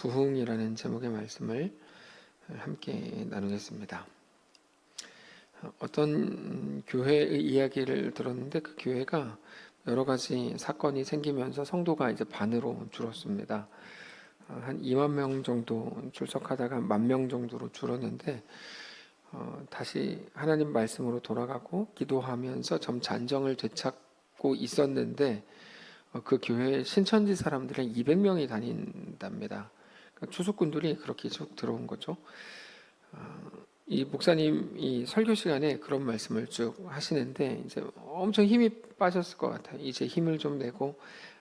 부흥이라는 제목의 말씀을 함께 나누겠습니다. 어떤 교회의 이야기를 들었는데 그 교회가 여러 가지 사건이 생기면서 성도가 이제 반으로 줄었습니다. 한 2만 명 정도 출석하다가 10,000명 정도로 줄었는데 다시 하나님 말씀으로 돌아가고 기도하면서 점차 안정을 되찾고 있었는데 그 교회에 신천지 사람들이 200명이 다닌답니다. 그러니까 추수꾼들이 그렇게 쭉 들어온 거죠. 이 목사님이 설교 시간에 그런 말씀을 쭉 하시는데 이제 엄청 힘이 빠졌을 것 같아요. 이제 힘을 좀 내고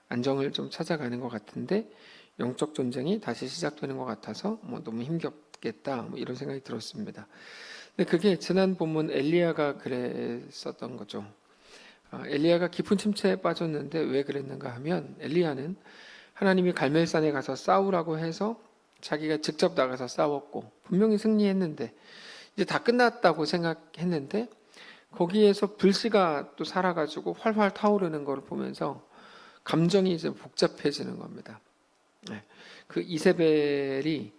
안정을 좀 찾아가는 것 같은데 영적 전쟁이 다시 시작되는 것 같아서 너무 힘겹겠다 이런 생각이 들었습니다. 근데 그게 지난 본문 엘리야가 그랬었던 거죠. 엘리야가 깊은 침체에 빠졌는데 왜 그랬는가 하면 엘리야는 하나님이 갈멜산에 가서 싸우라고 해서 자기가 직접 나가서 싸웠고 분명히 승리했는데 이제 다 끝났다고 생각했는데 거기에서 불씨가 또 살아가지고 활활 타오르는 걸 보면서 감정이 이제 복잡해지는 겁니다. 그 이세벨이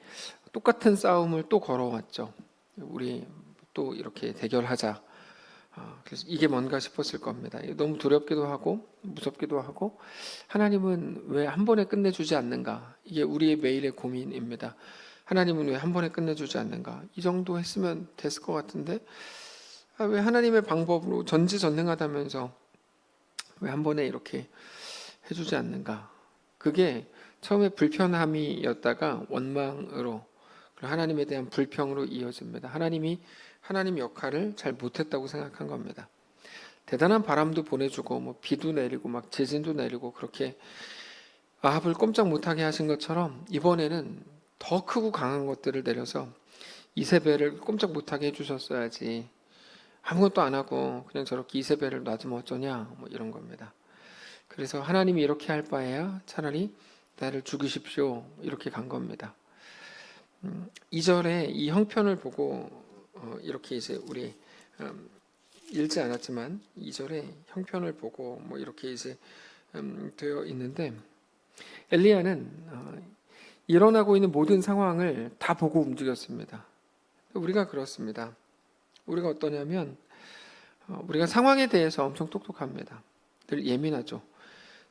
똑같은 싸움을 또 걸어왔죠. 우리 또 이렇게 대결하자. 그래서 이게 뭔가 싶었을 겁니다. 너무 두렵기도 하고 무섭기도 하고 하나님은 왜 한 번에 끝내주지 않는가? 이게 우리의 매일의 고민입니다. 하나님은 왜 한 번에 끝내주지 않는가? 이 정도 했으면 됐을 것 같은데 왜 하나님의 방법으로 전지전능하다면서 왜 한 번에 이렇게 해주지 않는가? 그게 처음에 불편함이었다가 원망으로 그리고 하나님에 대한 불평으로 이어집니다. 하나님 역할을 잘 못했다고 생각한 겁니다. 대단한 바람도 보내주고 비도 내리고 막 지진도 내리고 그렇게 아합을 꼼짝 못하게 하신 것처럼 이번에는 더 크고 강한 것들을 내려서 이세벨을 꼼짝 못하게 해주셨어야지. 아무것도 안 하고 그냥 저렇게 이세벨을 놔두면 어쩌냐 이런 겁니다. 그래서 하나님이 이렇게 할 바에야 차라리 나를 죽이십시오 이렇게 간 겁니다. 2절에 이 형편을 보고 이렇게 이제 우리 읽지 않았지만 2절에 형편을 보고 이렇게 이제 되어 있는데 엘리야는 일어나고 있는 모든 상황을 다 보고 움직였습니다. 우리가 그렇습니다. 우리가 어떠냐면 우리가 상황에 대해서 엄청 똑똑합니다. 늘 예민하죠.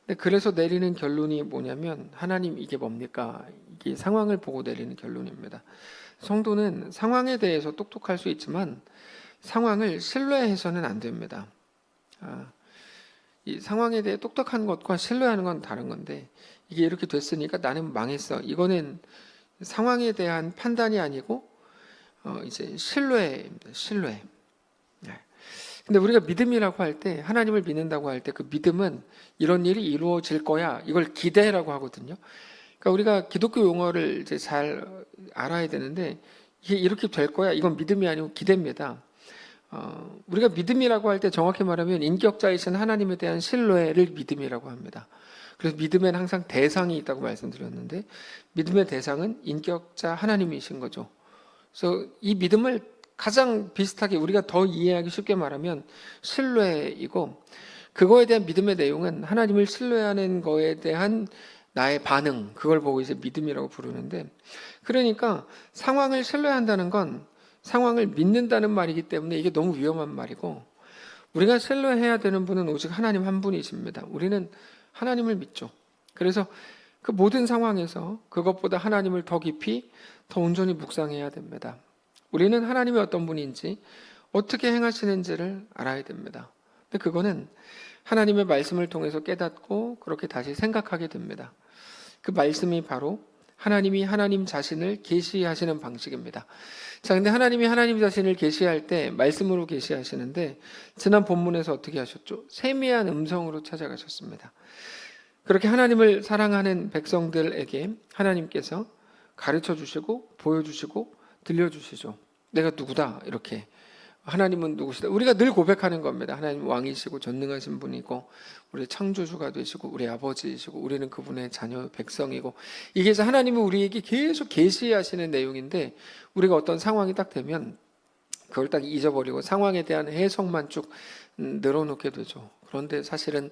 근데 그래서 내리는 결론이 뭐냐면 하나님 이게 뭡니까? 이게 상황을 보고 내리는 결론입니다. 성도는 상황에 대해서 똑똑할 수 있지만 상황을 신뢰해서는 안 됩니다. 이 상황에 대해 똑똑한 것과 신뢰하는 건 다른 건데 이게 이렇게 됐으니까 나는 망했어. 이거는 상황에 대한 판단이 아니고 이제 신뢰입니다. 신뢰. 근데 우리가 믿음이라고 할 때 하나님을 믿는다고 할 때 그 믿음은 이런 일이 이루어질 거야. 이걸 기대라고 하거든요. 그러니까 우리가 기독교 용어를 이제 잘 알아야 되는데 이게 이렇게 될 거야. 이건 믿음이 아니고 기대입니다. 우리가 믿음이라고 할 때 정확히 말하면 인격자이신 하나님에 대한 신뢰를 믿음이라고 합니다. 그래서 믿음에는 항상 대상이 있다고 말씀드렸는데 믿음의 대상은 인격자 하나님이신 거죠. 그래서 이 믿음을 가장 비슷하게 우리가 더 이해하기 쉽게 말하면 신뢰이고 그거에 대한 믿음의 내용은 하나님을 신뢰하는 거에 대한 나의 반응 그걸 보고 이제 믿음이라고 부르는데 그러니까 상황을 신뢰한다는 건 상황을 믿는다는 말이기 때문에 이게 너무 위험한 말이고 우리가 신뢰해야 되는 분은 오직 하나님 한 분이십니다. 우리는 하나님을 믿죠. 그래서 그 모든 상황에서 그것보다 하나님을 더 깊이 더 온전히 묵상해야 됩니다. 우리는 하나님이 어떤 분인지 어떻게 행하시는지를 알아야 됩니다. 근데 그거는 하나님의 말씀을 통해서 깨닫고 그렇게 다시 생각하게 됩니다. 그 말씀이 바로 하나님이 하나님 자신을 계시하시는 방식입니다. 자, 근데 하나님이 하나님 자신을 계시할 때 말씀으로 계시하시는데 지난 본문에서 어떻게 하셨죠? 세미한 음성으로 찾아가셨습니다. 그렇게 하나님을 사랑하는 백성들에게 하나님께서 가르쳐 주시고 보여주시고 들려주시죠. 내가 누구다 이렇게 하나님은 누구시다. 우리가 늘 고백하는 겁니다. 하나님 왕이시고 전능하신 분이고 우리 창조주가 되시고 우리 아버지이시고 우리는 그분의 자녀 백성이고 이게 하나님이 우리에게 계속 계시하시는 내용인데 우리가 어떤 상황이 딱 되면 그걸 딱 잊어버리고 상황에 대한 해석만 쭉 늘어놓게 되죠. 그런데 사실은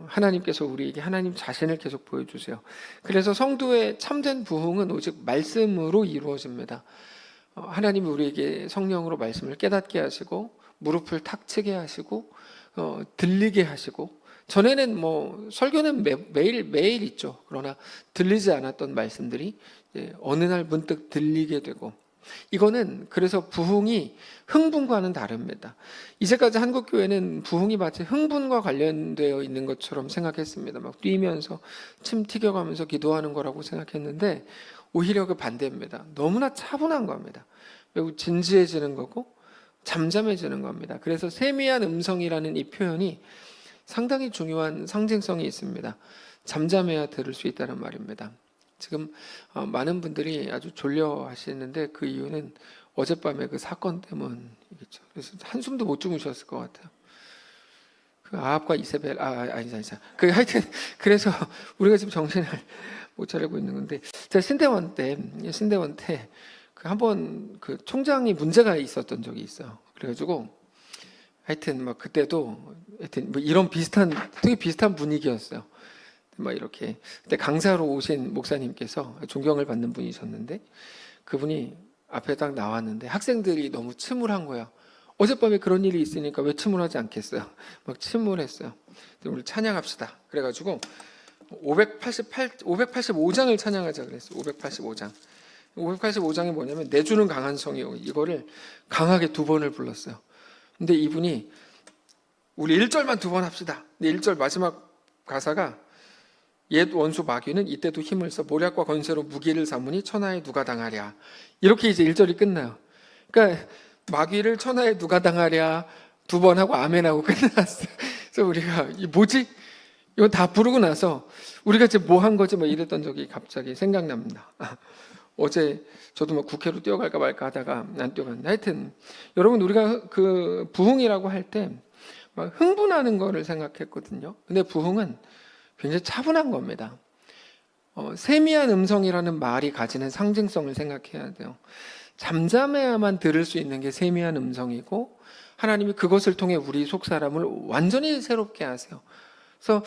하나님께서 우리에게 하나님 자신을 계속 보여주세요. 그래서 성도의 참된 부흥은 오직 말씀으로 이루어집니다. 하나님이 우리에게 성령으로 말씀을 깨닫게 하시고 무릎을 탁 치게 하시고 들리게 하시고, 전에는 뭐 설교는 매일 있죠. 그러나 들리지 않았던 말씀들이 어느 날 문득 들리게 되고, 이거는 그래서 부흥이 흥분과는 다릅니다. 이제까지 한국 교회는 부흥이 마치 흥분과 관련되어 있는 것처럼 생각했습니다. 막 뛰면서 침 튀겨가면서 기도하는 거라고 생각했는데 오히려 그 반대입니다. 너무나 차분한 겁니다. 매우 진지해지는 거고 잠잠해지는 겁니다. 그래서 세미한 음성이라는 이 표현이 상당히 중요한 상징성이 있습니다. 잠잠해야 들을 수 있다는 말입니다. 지금 많은 분들이 아주 졸려 하시는데 그 이유는 어젯밤에 그 사건 때문이겠죠. 그래서 한숨도 못 주무셨을 것 같아요. 그 아합과 이세벨, 아니다. 그 하여튼 그래서 우리가 지금 정신을 못 차리고 있는 건데, 제가 신대원 때 그 한번 그 총장이 문제가 있었던 적이 있어요. 그래가지고 하여튼 막 그때도 하여튼 뭐 이런 되게 비슷한 분위기였어요. 막 이렇게 그때 강사로 오신 목사님께서 존경을 받는 분이셨는데, 그분이 앞에 딱 나왔는데 학생들이 너무 침울한 거야. 어젯밤에 그런 일이 있으니까 왜 침울하지 않겠어요? 막 침울했어요. 우리 찬양합시다. 그래가지고 585장을 찬양하자 그랬어요. 585장. 585장이 뭐냐면 내주는 강한 성이요. 이거를 강하게 2번을 불렀어요. 근데 이분이 우리 1절만 2번 합시다. 근데 1절 마지막 가사가 옛 원수 마귀는 이때도 힘을 써 모략과 건세로 무기를 삼으니 천하에 누가 당하랴. 이렇게 이제 1절이 끝나요. 그러니까 마귀를 천하에 누가 당하랴 2번 하고 아멘하고 끝났어요. 그래서 우리가 이 뭐지? 이거 다 부르고 나서 우리가 지금 뭐 한 거지? 뭐 이랬던 적이 갑자기 생각납니다. 어제 저도 뭐 국회로 뛰어갈까 말까 하다가 안 뛰어갔는데, 하여튼 여러분, 우리가 그 부흥이라고 할 때 막 흥분하는 거를 생각했거든요. 근데 부흥은 굉장히 차분한 겁니다. 세미한 음성이라는 말이 가지는 상징성을 생각해야 돼요. 잠잠해야만 들을 수 있는 게 세미한 음성이고, 하나님이 그것을 통해 우리 속 사람을 완전히 새롭게 하세요. 그래서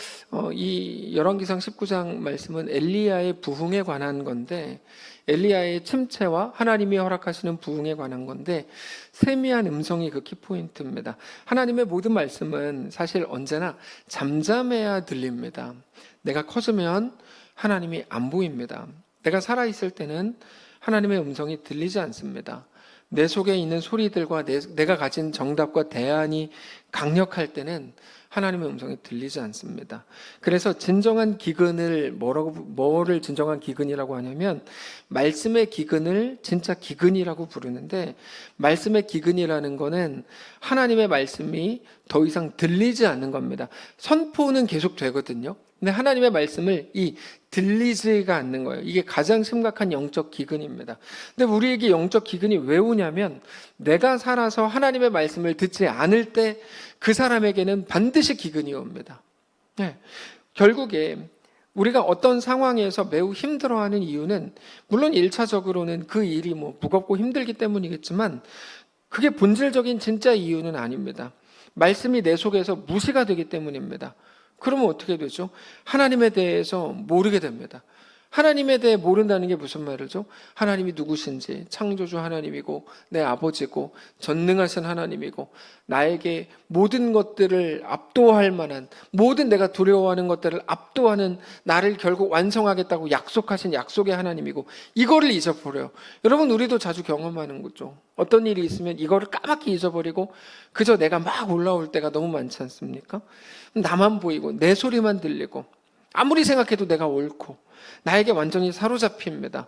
이 열왕기상 19장 말씀은 엘리야의 부흥에 관한 건데, 엘리야의 침체와 하나님이 허락하시는 부흥에 관한 건데, 세미한 음성이 그 키포인트입니다. 하나님의 모든 말씀은 사실 언제나 잠잠해야 들립니다. 내가 커지면 하나님이 안 보입니다. 내가 살아있을 때는 하나님의 음성이 들리지 않습니다. 내 속에 있는 소리들과 내가 가진 정답과 대안이 강력할 때는 하나님의 음성이 들리지 않습니다. 그래서 진정한 기근을 뭐를 진정한 기근이라고 하냐면, 말씀의 기근을 진짜 기근이라고 부르는데, 말씀의 기근이라는 거는 하나님의 말씀이 더 이상 들리지 않는 겁니다. 선포는 계속 되거든요. 근데 하나님의 말씀을 들리지가 않는 거예요. 이게 가장 심각한 영적 기근입니다. 근데 우리에게 영적 기근이 왜 오냐면, 내가 살아서 하나님의 말씀을 듣지 않을 때 그 사람에게는 반드시 기근이 옵니다. 네. 결국에 우리가 어떤 상황에서 매우 힘들어하는 이유는, 물론 1차적으로는 그 일이 뭐 무겁고 힘들기 때문이겠지만, 그게 본질적인 진짜 이유는 아닙니다. 말씀이 내 속에서 무시가 되기 때문입니다. 그러면 어떻게 되죠? 하나님에 대해서 모르게 됩니다. 하나님에 대해 모른다는 게 무슨 말이죠? 하나님이 누구신지, 창조주 하나님이고 내 아버지고 전능하신 하나님이고 나에게 모든 것들을 압도할 만한, 모든 내가 두려워하는 것들을 압도하는, 나를 결국 완성하겠다고 약속하신 약속의 하나님이고, 이거를 잊어버려요. 여러분, 우리도 자주 경험하는 거죠. 어떤 일이 있으면 이거를 까맣게 잊어버리고 그저 내가 막 올라올 때가 너무 많지 않습니까? 나만 보이고 내 소리만 들리고, 아무리 생각해도 내가 옳고, 나에게 완전히 사로잡힙니다.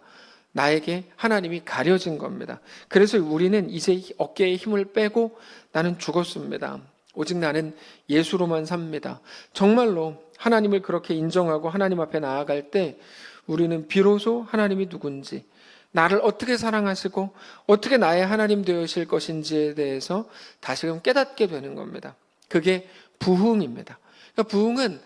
나에게 하나님이 가려진 겁니다. 그래서 우리는 이제 어깨에 힘을 빼고 나는 죽었습니다. 오직 나는 예수로만 삽니다. 정말로 하나님을 그렇게 인정하고 하나님 앞에 나아갈 때 우리는 비로소 하나님이 누군지, 나를 어떻게 사랑하시고 어떻게 나의 하나님 되실 것인지에 대해서 다시금 깨닫게 되는 겁니다. 그게 부흥입니다. 그러니까 부흥은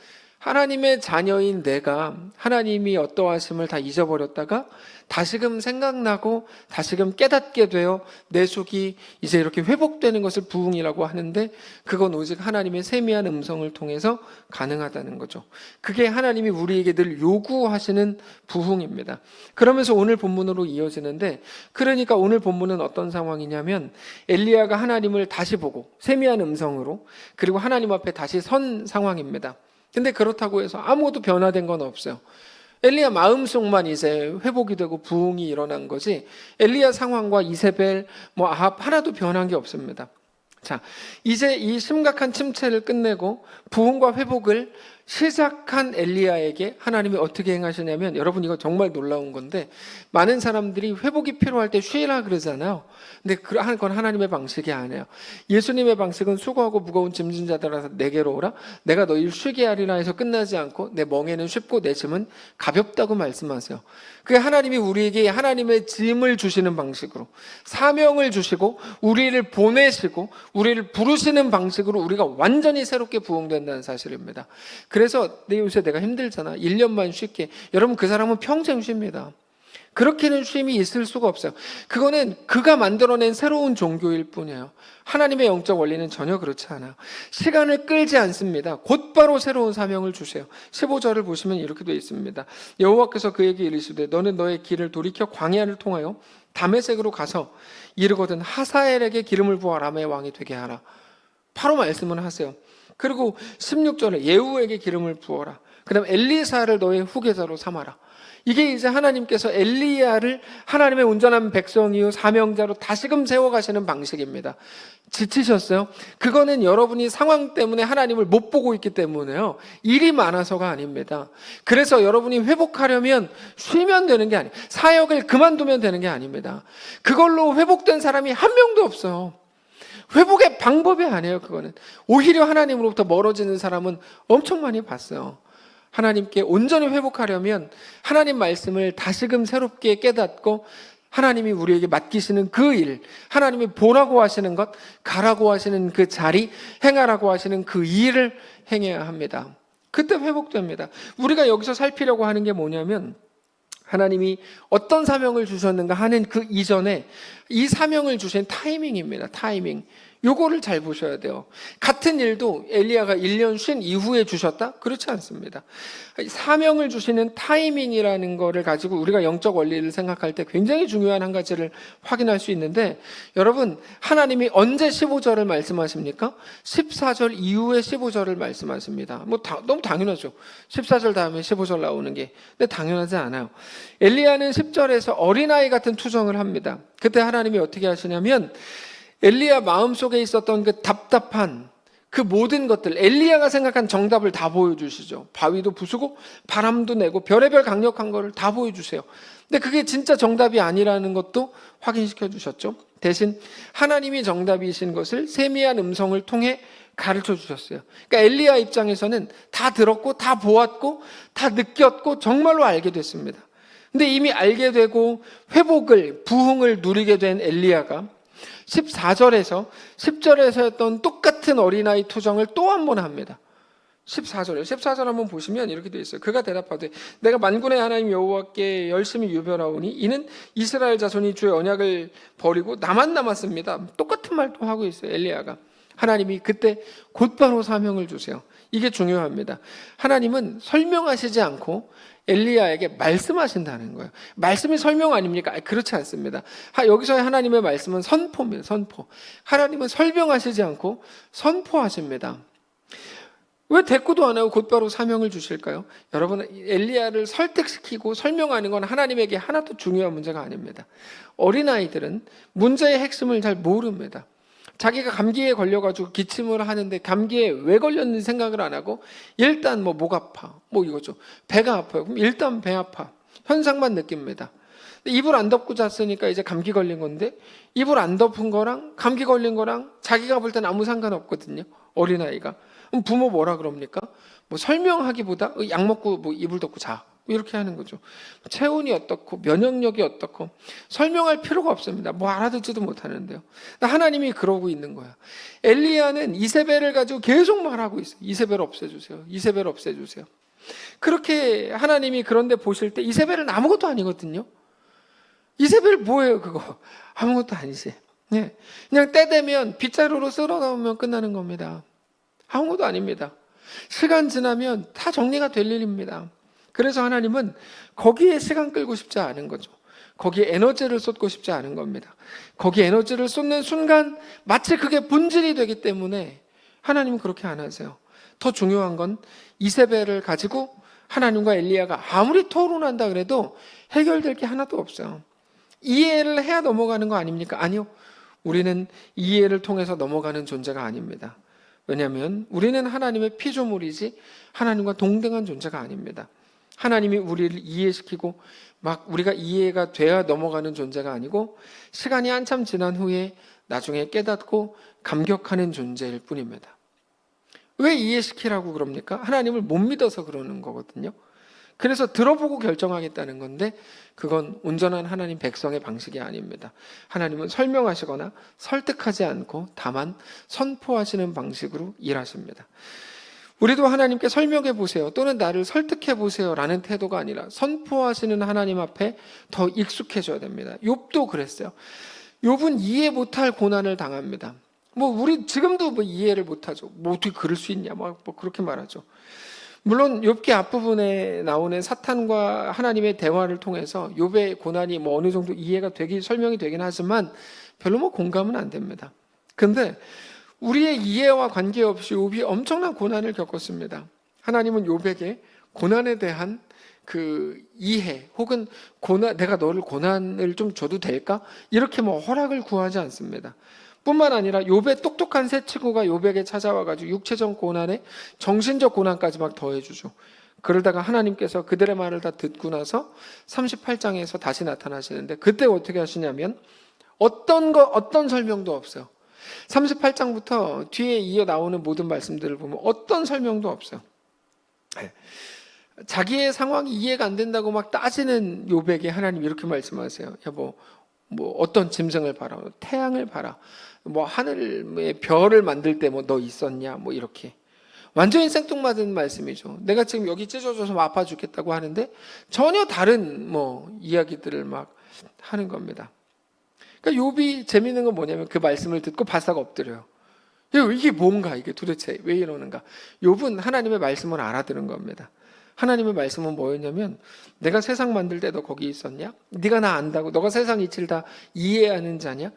하나님의 자녀인 내가 하나님이 어떠하심을 다 잊어버렸다가 다시금 생각나고 다시금 깨닫게 되어 내 속이 이제 이렇게 회복되는 것을 부흥이라고 하는데, 그건 오직 하나님의 세미한 음성을 통해서 가능하다는 거죠. 그게 하나님이 우리에게 늘 요구하시는 부흥입니다. 그러면서 오늘 본문으로 이어지는데, 그러니까 오늘 본문은 어떤 상황이냐면 엘리야가 하나님을 다시 보고 세미한 음성으로, 그리고 하나님 앞에 다시 선 상황입니다. 근데 그렇다고 해서 아무것도 변화된 건 없어요. 엘리야 마음속만 이제 회복이 되고 부흥이 일어난 거지, 엘리야 상황과 이세벨, 아합 하나도 변한 게 없습니다. 자, 이제 이 심각한 침체를 끝내고 부흥과 회복을 시작한 엘리야에게 하나님이 어떻게 행하시냐면, 여러분 이거 정말 놀라운 건데, 많은 사람들이 회복이 필요할 때 쉬라 그러잖아요. 근데 그건 하나님의 방식이 아니에요. 예수님의 방식은 수고하고 무거운 짐진 자들아 내게로 오라, 내가 너희를 쉬게 하리라 해서 끝나지 않고 내 멍에는 쉽고 내 짐은 가볍다고 말씀하세요. 그게 하나님이 우리에게 하나님의 짐을 주시는 방식으로, 사명을 주시고 우리를 보내시고 우리를 부르시는 방식으로 우리가 완전히 새롭게 부흥된다는 사실입니다. 그래서 요새 내가 힘들잖아, 1년만 쉴게. 여러분, 그 사람은 평생 쉽니다. 그렇게는 쉼이 있을 수가 없어요. 그거는 그가 만들어낸 새로운 종교일 뿐이에요. 하나님의 영적 원리는 전혀 그렇지 않아요. 시간을 끌지 않습니다. 곧바로 새로운 사명을 주세요. 15절을 보시면 이렇게 되어 있습니다. 여호와께서 그에게 이르시되 너는 너의 길을 돌이켜 광야를 통하여 다메섹으로 가서 이르거든 하사엘에게 기름을 부어 아람의 왕이 되게 하라. 바로 말씀을 하세요. 그리고 16절에 예후에게 기름을 부어라. 그 다음 엘리사를 너의 후계자로 삼아라. 이게 이제 하나님께서 엘리야를 하나님의 온전한 백성이요 사명자로 다시금 세워가시는 방식입니다. 지치셨어요? 그거는 여러분이 상황 때문에 하나님을 못 보고 있기 때문에요, 일이 많아서가 아닙니다. 그래서 여러분이 회복하려면 쉬면 되는 게 아니에요. 사역을 그만두면 되는 게 아닙니다. 그걸로 회복된 사람이 한 명도 없어요. 회복의 방법이 아니에요. 그거는 오히려 하나님으로부터 멀어지는 사람은 엄청 많이 봤어요. 하나님께 온전히 회복하려면 하나님 말씀을 다시금 새롭게 깨닫고, 하나님이 우리에게 맡기시는 그 일, 하나님이 보라고 하시는 것, 가라고 하시는 그 자리, 행하라고 하시는 그 일을 행해야 합니다. 그때 회복됩니다. 우리가 여기서 살피려고 하는 게 뭐냐면, 하나님이 어떤 사명을 주셨는가 하는 그 이전에 이 사명을 주신 타이밍입니다. 타이밍. 요거를 잘 보셔야 돼요. 같은 일도 엘리야가 1년 쉰 이후에 주셨다? 그렇지 않습니다. 사명을 주시는 타이밍이라는 거를 가지고 우리가 영적 원리를 생각할 때 굉장히 중요한 한 가지를 확인할 수 있는데, 여러분, 하나님이 언제 15절을 말씀하십니까? 14절 이후에 15절을 말씀하십니다. 너무 당연하죠. 14절 다음에 15절 나오는 게. 근데 당연하지 않아요. 엘리야는 10절에서 어린아이 같은 투정을 합니다. 그때 하나님이 어떻게 하시냐면, 엘리야 마음속에 있었던 그 답답한 그 모든 것들, 엘리야가 생각한 정답을 다 보여주시죠. 바위도 부수고 바람도 내고 별의별 강력한 거를 다 보여주세요. 근데 그게 진짜 정답이 아니라는 것도 확인시켜 주셨죠. 대신 하나님이 정답이신 것을 세미한 음성을 통해 가르쳐 주셨어요. 그러니까 엘리야 입장에서는 다 들었고 다 보았고 다 느꼈고 정말로 알게 됐습니다. 근데 이미 알게 되고 회복을, 부흥을 누리게 된 엘리야가 14절에서 10절에서 했던 똑같은 어린아이 투정을 또 한 번 합니다. 14절 한번 보시면 이렇게 되어 있어요. 그가 대답하되 내가 만군의 하나님 여호와께 열심히 유별하오니 이는 이스라엘 자손이 주의 언약을 버리고 나만 남았습니다. 똑같은 말도 하고 있어요, 엘리야가. 하나님이 그때 곧바로 사명을 주세요. 이게 중요합니다. 하나님은 설명하시지 않고 엘리야에게 말씀하신다는 거예요. 말씀이 설명 아닙니까? 그렇지 않습니다. 여기서의 하나님의 말씀은 선포입니다. 선포. 하나님은 설명하시지 않고 선포하십니다. 왜 대꾸도 안 하고 곧바로 사명을 주실까요? 여러분, 엘리야를 설득시키고 설명하는 건 하나님에게 하나도 중요한 문제가 아닙니다. 어린아이들은 문제의 핵심을 잘 모릅니다. 자기가 감기에 걸려가지고 기침을 하는데 감기에 왜 걸렸는지 생각을 안 하고 일단 목 아파, 이거죠. 배가 아파요. 그럼 일단 배 아파. 현상만 느낍니다. 이불 안 덮고 잤으니까 이제 감기 걸린 건데, 이불 안 덮은 거랑 감기 걸린 거랑 자기가 볼 때는 아무 상관없거든요. 어린아이가. 그럼 부모 뭐라 그럽니까? 설명하기보다 약 먹고 이불 덮고 자. 이렇게 하는 거죠. 체온이 어떻고 면역력이 어떻고 설명할 필요가 없습니다. 뭐 알아듣지도 못하는데요. 하나님이 그러고 있는 거야. 엘리야는 이세벨을 가지고 계속 말하고 있어요. 이세벨 없애주세요. 이세벨 없애주세요. 그렇게 하나님이 그런데 보실 때 이세벨은 아무것도 아니거든요. 이세벨 뭐예요 그거? 아무것도 아니지. 네. 그냥 때 되면 빗자루로 쓸어 넣으면 끝나는 겁니다. 아무것도 아닙니다. 시간 지나면 다 정리가 될 일입니다. 그래서 하나님은 거기에 시간 끌고 싶지 않은 거죠. 거기에 에너지를 쏟고 싶지 않은 겁니다. 거기에 에너지를 쏟는 순간 마치 그게 본질이 되기 때문에 하나님은 그렇게 안 하세요. 더 중요한 건 이세벨을 가지고 하나님과 엘리야가 아무리 토론한다 그래도 해결될 게 하나도 없어요. 이해를 해야 넘어가는 거 아닙니까? 아니요. 우리는 이해를 통해서 넘어가는 존재가 아닙니다. 왜냐하면 우리는 하나님의 피조물이지 하나님과 동등한 존재가 아닙니다. 하나님이 우리를 이해시키고 막 우리가 이해가 돼야 넘어가는 존재가 아니고 시간이 한참 지난 후에 나중에 깨닫고 감격하는 존재일 뿐입니다. 왜 이해시키라고 그럽니까? 하나님을 못 믿어서 그러는 거거든요. 그래서 들어보고 결정하겠다는 건데 그건 온전한 하나님 백성의 방식이 아닙니다. 하나님은 설명하시거나 설득하지 않고 다만 선포하시는 방식으로 일하십니다. 우리도 하나님께 설명해 보세요 또는 나를 설득해 보세요 라는 태도가 아니라 선포하시는 하나님 앞에 더 익숙해져야 됩니다. 욥도 그랬어요. 욥은 이해 못할 고난을 당합니다. 우리 지금도 이해를 못하죠. 어떻게 그럴 수 있냐 그렇게 말하죠. 물론 욥기 앞부분에 나오는 사탄과 하나님의 대화를 통해서 욥의 고난이 어느 정도 이해가 설명이 되긴 하지만 별로 공감은 안 됩니다. 근데 우리의 이해와 관계없이 욥이 엄청난 고난을 겪었습니다. 하나님은 욥에게 고난에 대한 그 이해 혹은 내가 너를 고난을 좀 줘도 될까? 이렇게 허락을 구하지 않습니다. 뿐만 아니라 욥의 똑똑한 새 친구가 욥에게 찾아와가지고 육체적 고난에 정신적 고난까지 막 더해주죠. 그러다가 하나님께서 그들의 말을 다 듣고 나서 38장에서 다시 나타나시는데 그때 어떻게 하시냐면 어떤 설명도 없어요. 38장부터 뒤에 이어 나오는 모든 말씀들을 보면 어떤 설명도 없어요. 자기의 상황이 이해가 안 된다고 막 따지는 욥에게 하나님 이렇게 말씀하세요. 여보, 어떤 짐승을 봐라, 태양을 봐라, 하늘의 별을 만들 때 너 있었냐, 이렇게 완전히 생뚱맞은 말씀이죠. 내가 지금 여기 찢어져서 아파 죽겠다고 하는데 전혀 다른 이야기들을 막 하는 겁니다. 그러니까 욥이 재밌는 건 뭐냐면 그 말씀을 듣고 바싹 엎드려요. 이게 뭔가, 이게 도대체 왜 이러는가? 욥은 하나님의 말씀을 알아들은 겁니다. 하나님의 말씀은 뭐였냐면 내가 세상 만들 때 너 거기 있었냐? 네가 나 안다고 너가 세상 이치를 다 이해하는 자냐?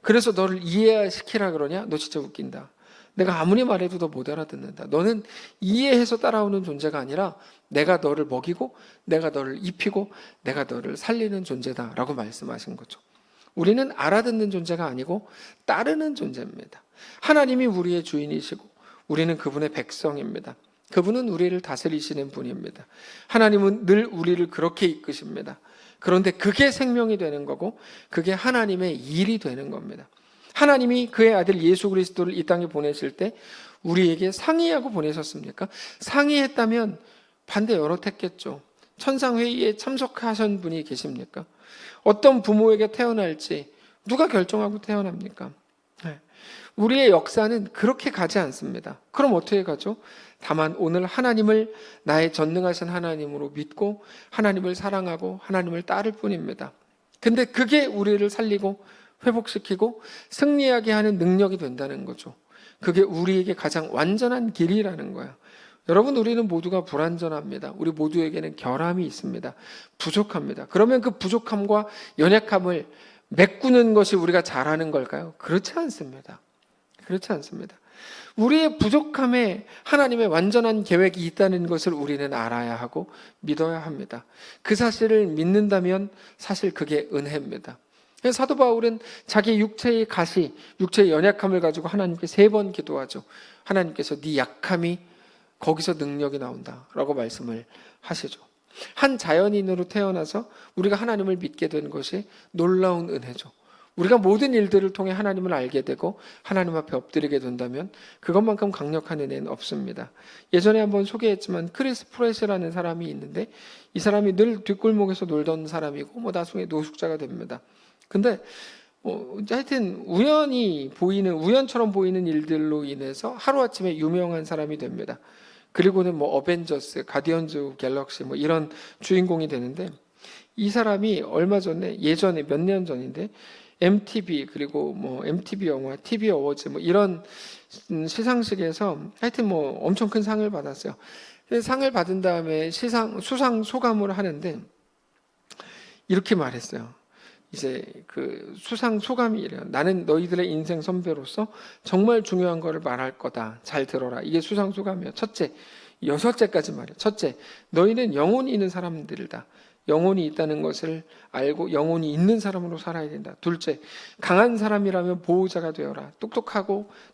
그래서 너를 이해시키라 그러냐? 너 진짜 웃긴다. 내가 아무리 말해도 너 못 알아듣는다. 너는 이해해서 따라오는 존재가 아니라 내가 너를 먹이고 내가 너를 입히고 내가 너를 살리는 존재다라고 말씀하신 거죠. 우리는 알아듣는 존재가 아니고 따르는 존재입니다. 하나님이 우리의 주인이시고 우리는 그분의 백성입니다. 그분은 우리를 다스리시는 분입니다. 하나님은 늘 우리를 그렇게 이끄십니다. 그런데 그게 생명이 되는 거고 그게 하나님의 일이 되는 겁니다. 하나님이 그의 아들 예수 그리스도를 이 땅에 보내실 때 우리에게 상의하고 보내셨습니까? 상의했다면 반대 여러 택겠죠. 천상회의에 참석하신 분이 계십니까? 어떤 부모에게 태어날지 누가 결정하고 태어납니까? 우리의 역사는 그렇게 가지 않습니다. 그럼 어떻게 가죠? 다만 오늘 하나님을 나의 전능하신 하나님으로 믿고 하나님을 사랑하고 하나님을 따를 뿐입니다. 근데 그게 우리를 살리고 회복시키고 승리하게 하는 능력이 된다는 거죠. 그게 우리에게 가장 완전한 길이라는 거예요. 여러분, 우리는 모두가 불완전합니다. 우리 모두에게는 결함이 있습니다. 부족합니다. 그러면 그 부족함과 연약함을 메꾸는 것이 우리가 잘하는 걸까요? 그렇지 않습니다. 그렇지 않습니다. 우리의 부족함에 하나님의 완전한 계획이 있다는 것을 우리는 알아야 하고 믿어야 합니다. 그 사실을 믿는다면 사실 그게 은혜입니다. 사도 바울은 자기 육체의 가시, 육체의 연약함을 가지고 하나님께 3번 기도하죠. 하나님께서 네 약함이 거기서 능력이 나온다라고 말씀을 하시죠. 한 자연인으로 태어나서 우리가 하나님을 믿게 된 것이 놀라운 은혜죠. 우리가 모든 일들을 통해 하나님을 알게 되고 하나님 앞에 엎드리게 된다면 그것만큼 강력한 은혜는 없습니다. 예전에 한번 소개했지만 크리스 프레시라는 사람이 있는데 이 사람이 늘 뒷골목에서 놀던 사람이고 나중에 노숙자가 됩니다. 근데 하여튼 우연처럼 보이는 일들로 인해서 하루아침에 유명한 사람이 됩니다. 그리고는 어벤져스, 가디언즈 갤럭시 이런 주인공이 되는데 이 사람이 얼마 전에 예전에 몇 년 전인데 MTV 그리고 MTV 영화, TV 어워즈 이런 시상식에서 하여튼 엄청 큰 상을 받았어요. 상을 받은 다음에 수상 소감을 하는데 이렇게 말했어요. 이제 그 수상 소감이 이래요. 나는 너희들의 인생 선배로서 정말 중요한 거를 말할 거다. 잘 들어라. 이게 수상 소감이에요. 첫째, 6제까지 말이에요. 첫째, 너희는 영혼이 있는 사람들이다. 영혼이 있다는 것을 알고 영혼이 있는 사람으로 살아야 된다. 둘째, 강한 사람이라면 보호자가 되어라.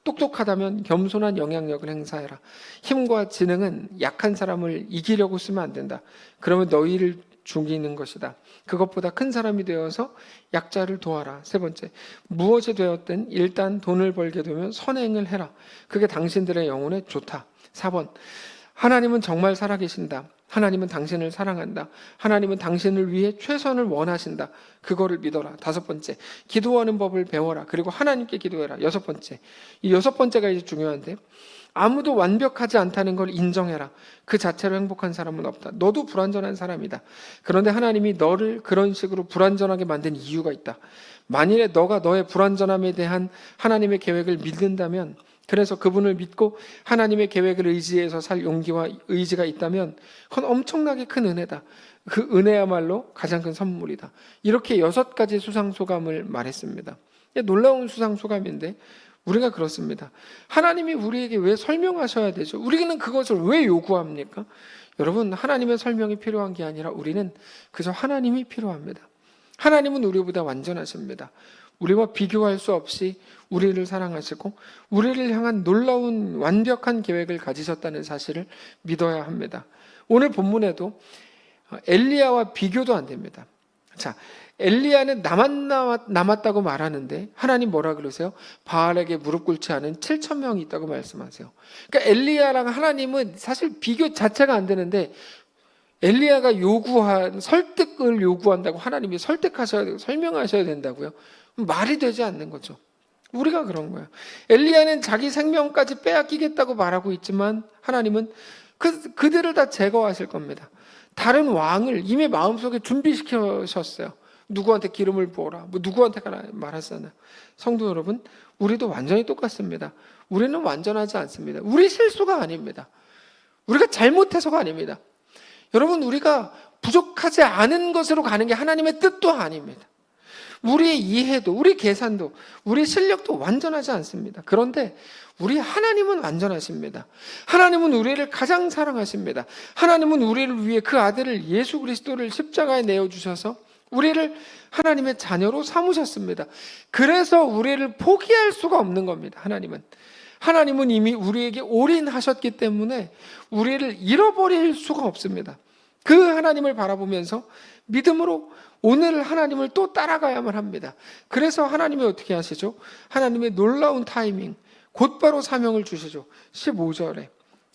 똑똑하다면 겸손한 영향력을 행사해라. 힘과 지능은 약한 사람을 이기려고 쓰면 안 된다. 그러면 너희를 죽이는 것이다. 그것보다 큰 사람이 되어서 약자를 도와라. 세 번째, 무엇이 되었든 일단 돈을 벌게 되면 선행을 해라. 그게 당신들의 영혼에 좋다. 4번, 하나님은 정말 살아계신다. 하나님은 당신을 사랑한다. 하나님은 당신을 위해 최선을 원하신다. 그거를 믿어라. 5번째, 기도하는 법을 배워라. 그리고 하나님께 기도해라. 6번째, 이 6번째가 이제 중요한데 아무도 완벽하지 않다는 걸 인정해라. 그 자체로 행복한 사람은 없다. 너도 불완전한 사람이다. 그런데 하나님이 너를 그런 식으로 불완전하게 만든 이유가 있다. 만일에 너가 너의 불완전함에 대한 하나님의 계획을 믿는다면, 그래서 그분을 믿고 하나님의 계획을 의지해서 살 용기와 의지가 있다면 그건 엄청나게 큰 은혜다. 그 은혜야말로 가장 큰 선물이다. 이렇게 6가지 수상소감을 말했습니다. 놀라운 수상소감인데 우리가 그렇습니다. 하나님이 우리에게 왜 설명하셔야 되죠? 우리는 그것을 왜 요구합니까? 여러분, 하나님의 설명이 필요한 게 아니라 우리는 그저 하나님이 필요합니다. 하나님은 우리보다 완전하십니다. 우리와 비교할 수 없이 우리를 사랑하시고 우리를 향한 놀라운 완벽한 계획을 가지셨다는 사실을 믿어야 합니다. 오늘 본문에도 엘리야와 비교도 안 됩니다. 자, 엘리야는 나만 남았다고 말하는데 하나님 뭐라 그러세요? 바알에게 무릎 꿇지 않은 7,000명이 있다고 말씀하세요. 그러니까 엘리야랑 하나님은 사실 비교 자체가 안 되는데 엘리야가 설득을 요구한다고 하나님이 설득하셔야 되고 설명하셔야 된다고요? 말이 되지 않는 거죠. 우리가 그런 거예요. 엘리야는 자기 생명까지 빼앗기겠다고 말하고 있지만 하나님은 그들을 다 제거하실 겁니다. 다른 왕을 이미 마음속에 준비시키셨어요. 누구한테 기름을 부어라. 누구한테 말하잖아요. 성도 여러분, 우리도 완전히 똑같습니다. 우리는 완전하지 않습니다. 우리 실수가 아닙니다. 우리가 잘못해서가 아닙니다. 여러분, 우리가 부족하지 않은 것으로 가는 게 하나님의 뜻도 아닙니다. 우리의 이해도, 우리 계산도, 우리 실력도 완전하지 않습니다. 그런데 우리 하나님은 완전하십니다. 하나님은 우리를 가장 사랑하십니다. 하나님은 우리를 위해 그 아들을 예수 그리스도를 십자가에 내어주셔서 우리를 하나님의 자녀로 삼으셨습니다. 그래서 우리를 포기할 수가 없는 겁니다. 하나님은 이미 우리에게 올인하셨기 때문에 우리를 잃어버릴 수가 없습니다. 그 하나님을 바라보면서 믿음으로 오늘 하나님을 또 따라가야만 합니다. 그래서 하나님이 어떻게 하시죠? 하나님의 놀라운 타이밍, 곧바로 사명을 주시죠. 15절에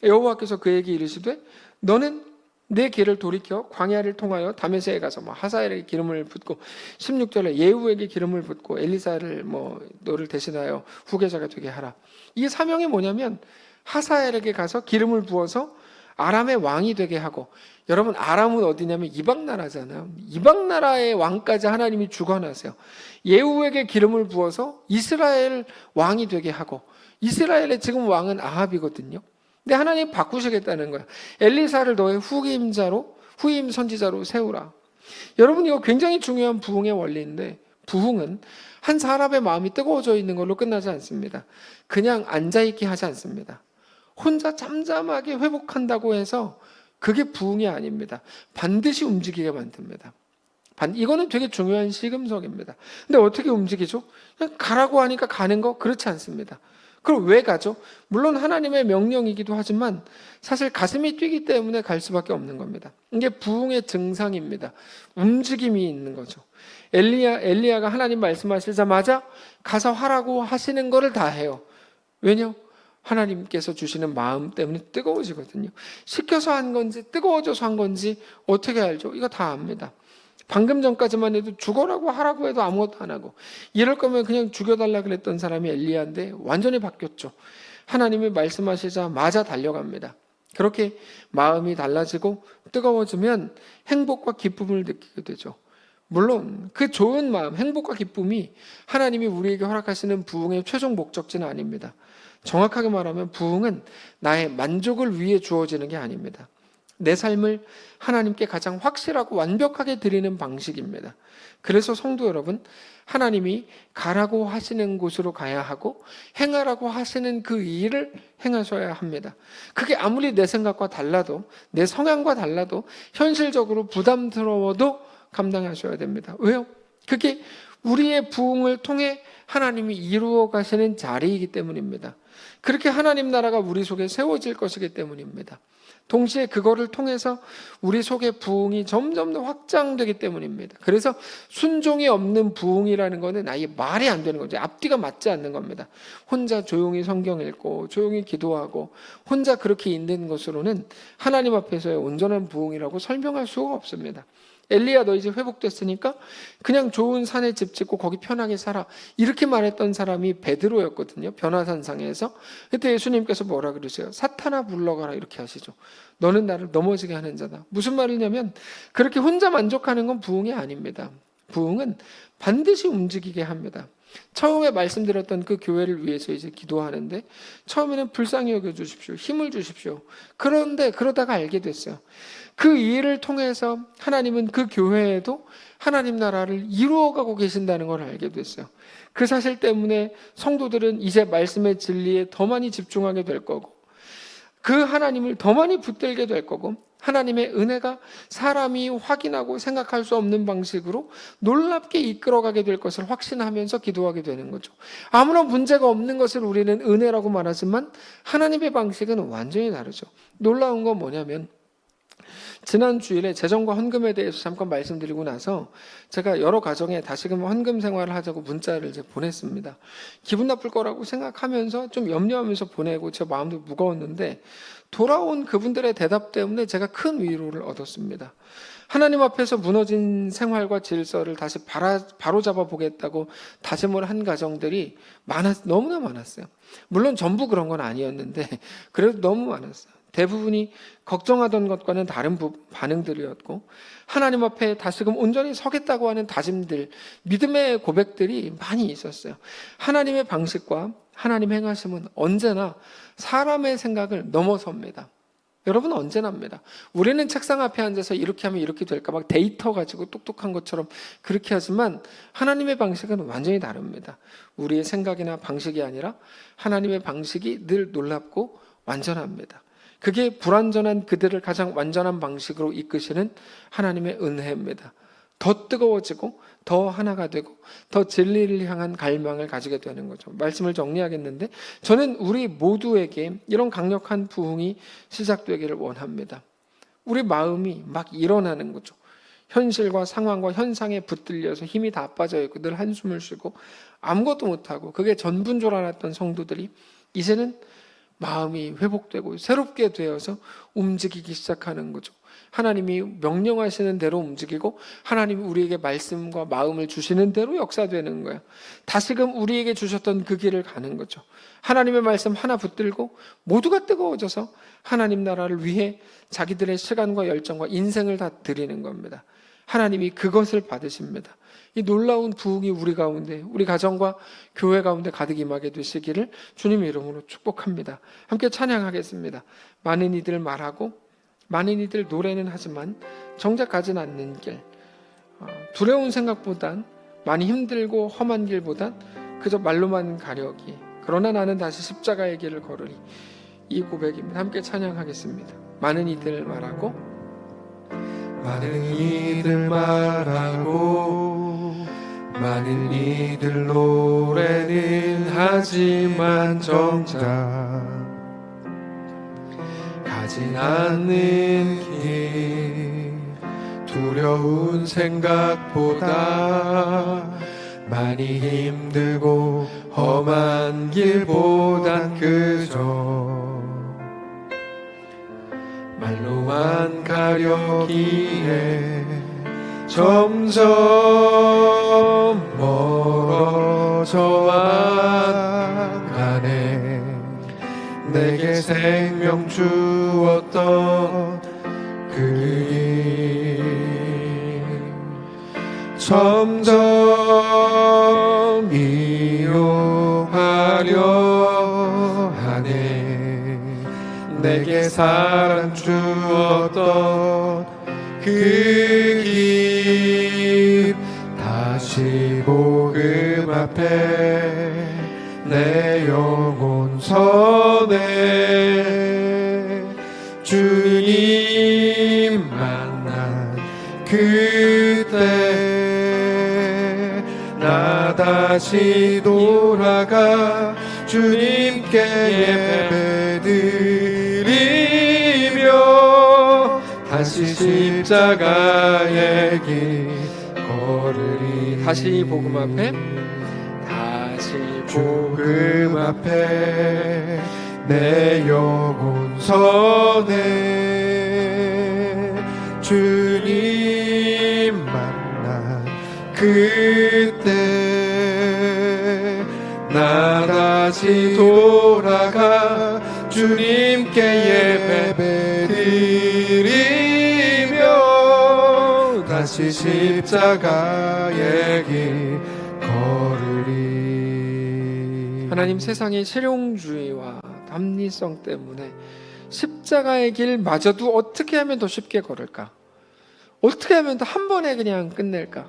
여호와께서 그에게 이르시되 너는 내 길을 돌이켜 광야를 통하여 다메섹에 가서 하사엘에게 기름을 붓고 16절에 예후에게 기름을 붓고 엘리사를 너를 대신하여 후계자가 되게 하라. 이 사명이 뭐냐면 하사엘에게 가서 기름을 부어서 아람의 왕이 되게 하고, 여러분 아람은 어디냐면 이방 나라잖아요. 이방 나라의 왕까지 하나님이 주관하세요. 예후에게 기름을 부어서 이스라엘 왕이 되게 하고, 이스라엘의 지금 왕은 아합이거든요. 근데 하나님 바꾸시겠다는 거야. 엘리사를 너의 후임 선지자로 세우라. 여러분, 이거 굉장히 중요한 부흥의 원리인데, 부흥은 한 사람의 마음이 뜨거워져 있는 걸로 끝나지 않습니다. 그냥 앉아있게 하지 않습니다. 혼자 잠잠하게 회복한다고 해서 그게 부흥이 아닙니다. 반드시 움직이게 만듭니다. 이거는 되게 중요한 시금석입니다. 근데 어떻게 움직이죠? 그냥 가라고 하니까 가는 거? 그렇지 않습니다. 그럼 왜 가죠? 물론 하나님의 명령이기도 하지만 사실 가슴이 뛰기 때문에 갈 수밖에 없는 겁니다. 이게 부흥의 증상입니다. 움직임이 있는 거죠. 엘리야가 하나님 말씀하시자마자 가서 하라고 하시는 거를 다 해요. 왜냐? 하나님께서 주시는 마음 때문에 뜨거워지거든요. 시켜서 한 건지 뜨거워져서 한 건지 어떻게 알죠? 이거 다 압니다. 방금 전까지만 해도 죽어라고 하라고 해도 아무것도 안 하고, 이럴 거면 그냥 죽여달라 그랬던 사람이 엘리야인데 완전히 바뀌었죠. 하나님이 말씀하시자마자 달려갑니다. 그렇게 마음이 달라지고 뜨거워지면 행복과 기쁨을 느끼게 되죠. 물론 그 좋은 마음, 행복과 기쁨이 하나님이 우리에게 허락하시는 부흥의 최종 목적지는 아닙니다. 정확하게 말하면 부흥은 나의 만족을 위해 주어지는 게 아닙니다. 내 삶을 하나님께 가장 확실하고 완벽하게 드리는 방식입니다. 그래서 성도 여러분, 하나님이 가라고 하시는 곳으로 가야 하고 행하라고 하시는 그 일을 행하셔야 합니다. 그게 아무리 내 생각과 달라도, 내 성향과 달라도, 현실적으로 부담스러워도 감당하셔야 됩니다. 왜요? 그게 우리의 부흥을 통해 하나님이 이루어 가시는 자리이기 때문입니다. 그렇게 하나님 나라가 우리 속에 세워질 것이기 때문입니다. 동시에 그거를 통해서 우리 속의 부흥이 점점 더 확장되기 때문입니다. 그래서 순종이 없는 부흥이라는 것은 아예 말이 안 되는 거죠. 앞뒤가 맞지 않는 겁니다. 혼자 조용히 성경 읽고 조용히 기도하고 혼자 그렇게 있는 것으로는 하나님 앞에서의 온전한 부흥이라고 설명할 수가 없습니다. 엘리야, 너 이제 회복됐으니까 그냥 좋은 산에 집 짓고 거기 편하게 살아, 이렇게 말했던 사람이 베드로였거든요. 변화산상에서. 그때 예수님께서 뭐라 그러세요? 사탄아 불러가라, 이렇게 하시죠. 너는 나를 넘어지게 하는 자다. 무슨 말이냐면 그렇게 혼자 만족하는 건 부흥이 아닙니다. 부흥은 반드시 움직이게 합니다. 처음에 말씀드렸던 그 교회를 위해서 이제 기도하는데 처음에는 불쌍히 여겨주십시오, 힘을 주십시오. 그런데 그러다가 알게 됐어요. 그 일을 통해서 하나님은 그 교회에도 하나님 나라를 이루어가고 계신다는 걸 알게 됐어요. 그 사실 때문에 성도들은 이제 말씀의 진리에 더 많이 집중하게 될 거고, 그 하나님을 더 많이 붙들게 될 거고, 하나님의 은혜가 사람이 확인하고 생각할 수 없는 방식으로 놀랍게 이끌어가게 될 것을 확신하면서 기도하게 되는 거죠. 아무런 문제가 없는 것을 우리는 은혜라고 말하지만 하나님의 방식은 완전히 다르죠. 놀라운 건 뭐냐면, 지난 주일에 재정과 헌금에 대해서 잠깐 말씀드리고 나서 제가 여러 가정에 다시금 헌금 생활을 하자고 문자를 이제 보냈습니다. 기분 나쁠 거라고 생각하면서 좀 염려하면서 보내고 제 마음도 무거웠는데 돌아온 그분들의 대답 때문에 제가 큰 위로를 얻었습니다. 하나님 앞에서 무너진 생활과 질서를 다시 바로잡아 보겠다고 다짐을 한 가정들이 너무나 많았어요. 물론 전부 그런 건 아니었는데 그래도 너무 많았어요. 대부분이 걱정하던 것과는 다른 반응들이었고, 하나님 앞에 다시금 온전히 서겠다고 하는 다짐들, 믿음의 고백들이 많이 있었어요. 하나님의 방식과 하나님 행하심은 언제나 사람의 생각을 넘어섭니다. 여러분, 언제나 합니다. 우리는 책상 앞에 앉아서 이렇게 하면 이렇게 될까 막 데이터 가지고 똑똑한 것처럼 그렇게 하지만 하나님의 방식은 완전히 다릅니다. 우리의 생각이나 방식이 아니라 하나님의 방식이 늘 놀랍고 완전합니다. 그게 불완전한 그들을 가장 완전한 방식으로 이끄시는 하나님의 은혜입니다. 더 뜨거워지고 더 하나가 되고 더 진리를 향한 갈망을 가지게 되는 거죠. 말씀을 정리하겠는데, 저는 우리 모두에게 이런 강력한 부흥이 시작되기를 원합니다. 우리 마음이 막 일어나는 거죠. 현실과 상황과 현상에 붙들려서 힘이 다 빠져 있고 늘 한숨을 쉬고 아무것도 못하고 그게 전부인 줄 알았던 성도들이 이제는 마음이 회복되고 새롭게 되어서 움직이기 시작하는 거죠. 하나님이 명령하시는 대로 움직이고 하나님이 우리에게 말씀과 마음을 주시는 대로 역사되는 거예요. 다시금 우리에게 주셨던 그 길을 가는 거죠. 하나님의 말씀 하나 붙들고 모두가 뜨거워져서 하나님 나라를 위해 자기들의 시간과 열정과 인생을 다 드리는 겁니다. 하나님이 그것을 받으십니다. 이 놀라운 부흥이 우리 가운데, 우리 가정과 교회 가운데 가득 임하게 되시기를 주님의 이름으로 축복합니다. 함께 찬양하겠습니다. 많은 이들 말하고 많은 이들 노래는 하지만 정작 가진 않는 길, 두려운 생각보단, 많이 힘들고 험한 길보단 그저 말로만 가려기, 그러나 나는 다시 십자가의 길을 걸으리. 이 고백입니다. 함께 찬양하겠습니다. 많은 이들 말하고 많은 이들 말하고 많은 이들 노래는 하지만 정작 가진 않는 길, 두려운 생각보다 많이 힘들고 험한 길보단 그저 말로만 가려기에 점점 멀어져만 가네. 내게 생명 주었던 그 길 점점 미워하려 하네. 내게 사랑 주었던 그 길 다시 복음 앞에 내 영혼 선에 주님 만난 그때 나 다시 돌아가 주님께 예배드리며 다시 십자가의 길 걸으리. 다시 복음 앞에, 다시 복음 앞에 내 영혼 선에 주님 만난 그때 나 다시 돌아가 주님께 예배드리며 다시 십자가의 길 걸으리. 하나님, 세상의 실용주의와 합리성 때문에 십자가의 길마저도 어떻게 하면 더 쉽게 걸을까? 어떻게 하면 더 한 번에 그냥 끝낼까?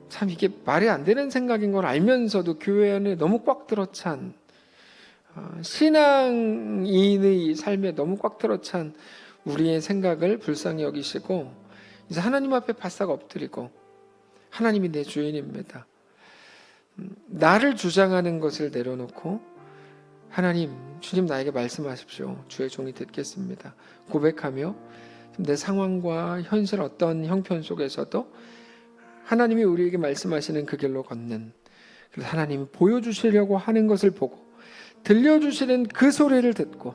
참 이게 말이 안 되는 생각인 걸 알면서도 교회 안에 너무 꽉 들어찬 신앙인의 삶에 너무 꽉 들어찬 우리의 생각을 불쌍히 여기시고 이제 하나님 앞에 바싹 엎드리고, 하나님이 내 주인입니다. 나를 주장하는 것을 내려놓고 하나님, 주님 나에게 말씀하십시오. 주의 종이 듣겠습니다. 고백하며 내 상황과 현실 어떤 형편 속에서도 하나님이 우리에게 말씀하시는 그 길로 걷는, 그래서 하나님이 보여주시려고 하는 것을 보고 들려주시는 그 소리를 듣고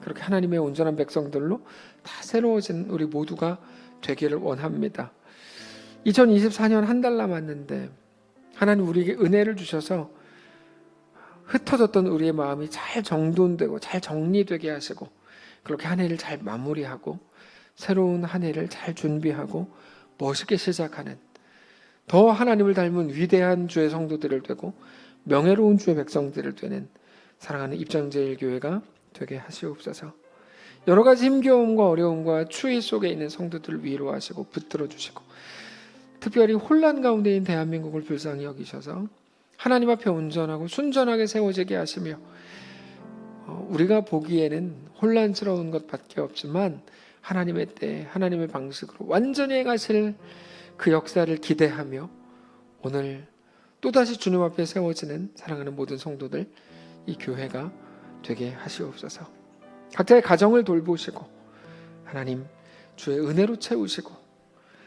그렇게 하나님의 온전한 백성들로 다 새로워진 우리 모두가 되기를 원합니다. 2024년 한 달 남았는데 하나님 우리에게 은혜를 주셔서 흩어졌던 우리의 마음이 잘 정돈되고 잘 정리되게 하시고 그렇게 한 해를 잘 마무리하고 새로운 한 해를 잘 준비하고 멋있게 시작하는 더 하나님을 닮은 위대한 주의 성도들을 되고 명예로운 주의 백성들을 되는 사랑하는 입장제일교회가 되게 하시옵소서. 여러 가지 힘겨움과 어려움과 추위 속에 있는 성도들을 위로하시고 붙들어 주시고 특별히 혼란 가운데 있는 대한민국을 불쌍히 여기셔서 하나님 앞에 온전하고 순전하게 세워지게 하시며 우리가 보기에는 혼란스러운 것밖에 없지만 하나님의 때 하나님의 방식으로 완전히 행하실 그 역사를 기대하며 오늘 또다시 주님 앞에 세워지는 사랑하는 모든 성도들 이 교회가 되게 하시옵소서. 각자의 가정을 돌보시고 하나님 주의 은혜로 채우시고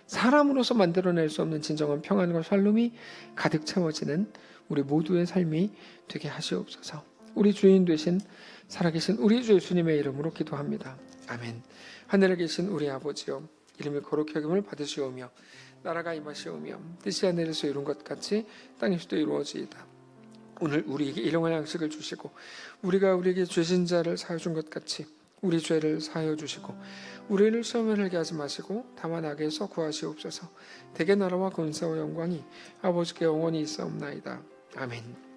사람으로서 만들어낼 수 없는 진정한 평안과 샬롬이 가득 채워지는 우리 모두의 삶이 되게 하시옵소서. 우리 주인 되신 살아계신 우리 주 예수님의 이름으로 기도합니다. 아멘. 하늘에 계신 우리 아버지여, 이름이 거룩히 여김을 받으시오며 나라가 임하시오며 뜻이 하늘에서 이룬 것 같이 땅에서도 이루어지이다. 오늘 우리에게 일용할 양식을 주시고 우리가 우리에게 죄진 자를 사하여 준 것 같이 우리 죄를 사하여 주시고 우리를 시험에 들게 하지 마시고 다만 악에서 구하시옵소서. 대개 나라와 권세와 영광이 아버지께 영원히 있사옵나이다. 아멘.